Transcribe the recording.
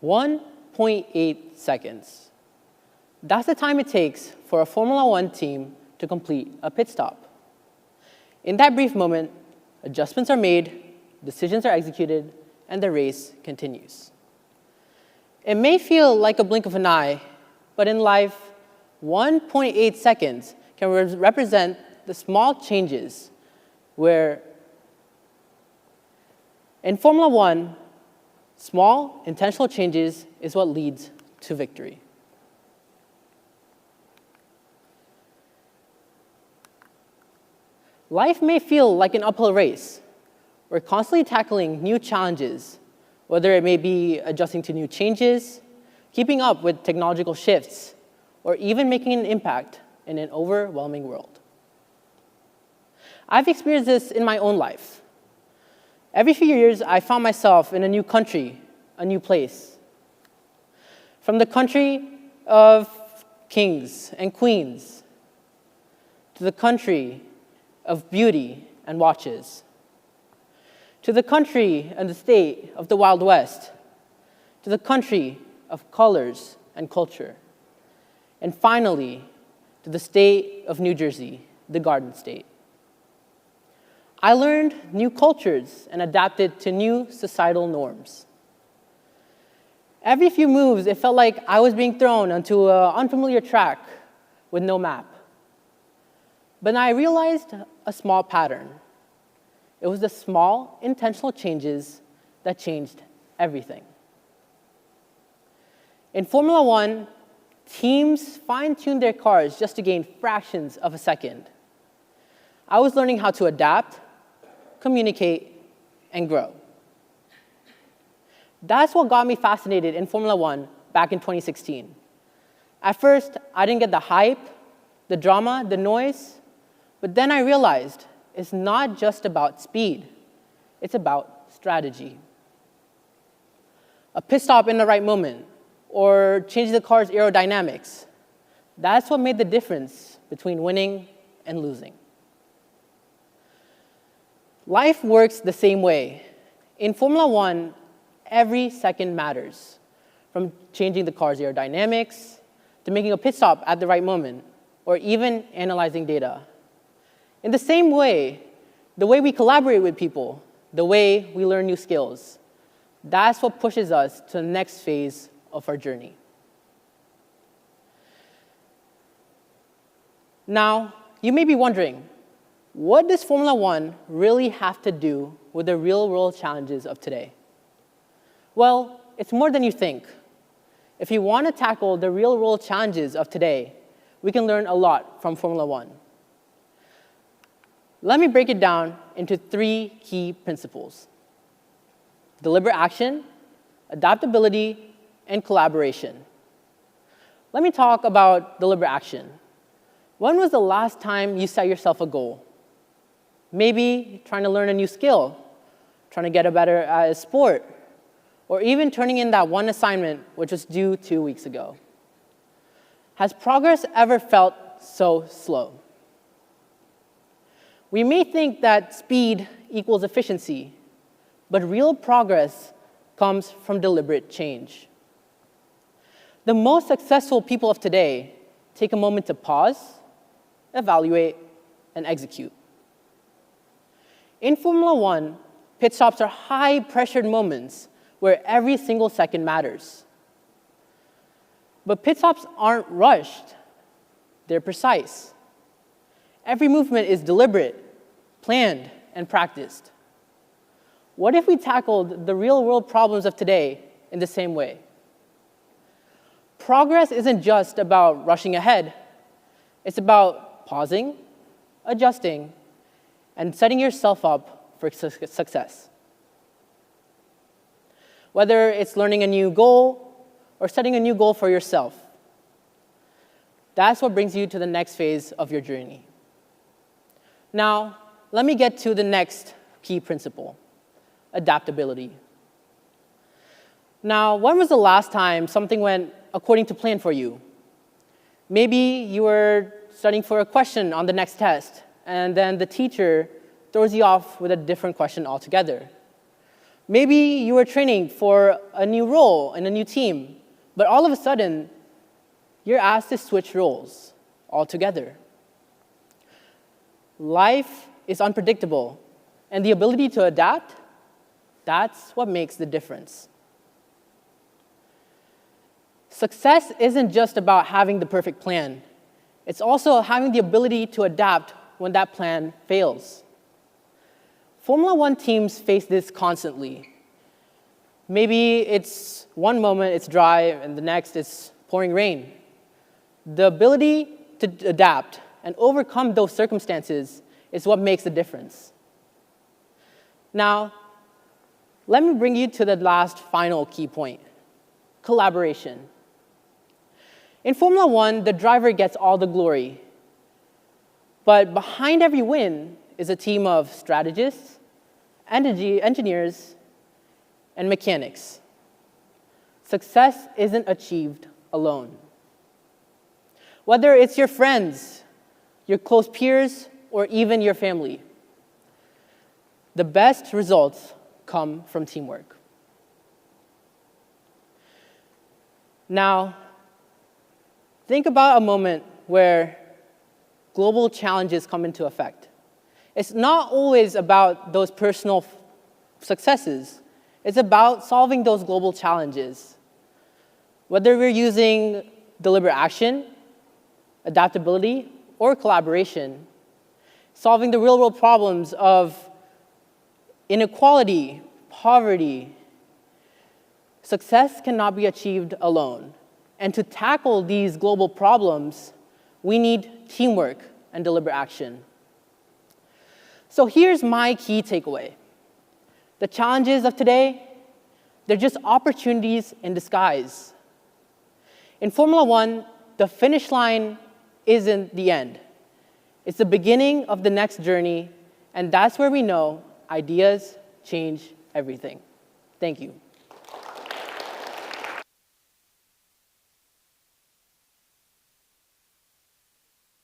1.8 seconds. That's the time it takes for a Formula One team to complete a pit stop. In that brief moment, adjustments are made, decisions are executed, and the race continues. It may feel like a blink of an eye, but in life, 1.8 seconds can represent the small changes where in Formula One, small intentional changes is what leads to victory. Life may feel like an uphill race. We're constantly tackling new challenges, whether it may be adjusting to new changes, keeping up with technological shifts, or even making an impact in an overwhelming world. I've experienced this in my own life. Every few years, I found myself in a new country, a new place. From the country of kings and queens to the country of beauty and watches, to the country and the state of the Wild West, to the country of colors and culture, and finally, to the state of New Jersey, the Garden State. I learned new cultures and adapted to new societal norms. Every few moves, it felt like I was being thrown onto an unfamiliar track with no map. But I realized a small pattern. It was the small, intentional changes that changed everything. In Formula One, teams fine-tune their cars just to gain fractions of a second. I was learning how to adapt, communicate, and grow. That's what got me fascinated in Formula One back in 2016. At first, I didn't get the hype, the drama, the noise, but then I realized it's not just about speed, it's about strategy. A pit stop in the right moment, or changing the car's aerodynamics, that's what made the difference between winning and losing. Life works the same way. In Formula One, every second matters, from changing the car's aerodynamics to making a pit stop at the right moment, or even analyzing data. In the same way, the way we collaborate with people, the way we learn new skills, that's what pushes us to the next phase of our journey. Now, you may be wondering, what does Formula One really have to do with the real-world challenges of today? Well, it's more than you think. If you want to tackle the real-world challenges of today, we can learn a lot from Formula One. Let me break it down into 3 key principles: deliberate action, adaptability, and collaboration. Let me talk about deliberate action. When was the last time you set yourself a goal? Maybe trying to learn a new skill, trying to get better at a sport, or even turning in that one assignment which was due 2 weeks ago. Has progress ever felt so slow? We may think that speed equals efficiency, but real progress comes from deliberate change. The most successful people of today take a moment to pause, evaluate, and execute. In Formula One, pit stops are high-pressured moments where every single second matters. But pit stops aren't rushed. They're precise. Every movement is deliberate, planned, and practiced. What if we tackled the real-world problems of today in the same way? Progress isn't just about rushing ahead. It's about pausing, adjusting, and setting yourself up for success. Whether it's learning a new goal or setting a new goal for yourself, that's what brings you to the next phase of your journey. Now, let me get to the next key principle: adaptability. Now, when was the last time something went according to plan for you? Maybe you were studying for a question on the next test, and then the teacher throws you off with a different question altogether. Maybe you were training for a new role in a new team, but all of a sudden, you're asked to switch roles altogether. Life is unpredictable, and the ability to adapt, that's what makes the difference. Success isn't just about having the perfect plan. It's also having the ability to adapt when that plan fails. Formula One teams face this constantly. Maybe it's one moment it's dry and the next it's pouring rain. The ability to adapt and overcome those circumstances is what makes the difference. Now, let me bring you to the last final key point, collaboration. In Formula One, the driver gets all the glory. But behind every win is a team of strategists, engineers, and mechanics. Success isn't achieved alone. Whether it's your friends, your close peers, or even your family, the best results come from teamwork. Now, think about a moment where global challenges come into effect. It's not always about those personal successes. It's about solving those global challenges. Whether we're using deliberate action, adaptability, or collaboration, solving the real-world problems of inequality, poverty, success cannot be achieved alone. And to tackle these global problems, we need teamwork and deliberate action. So here's my key takeaway. The challenges of today, they're just opportunities in disguise. In Formula One, the finish line isn't the end. It's the beginning of the next journey, and that's where we know ideas change everything. Thank you.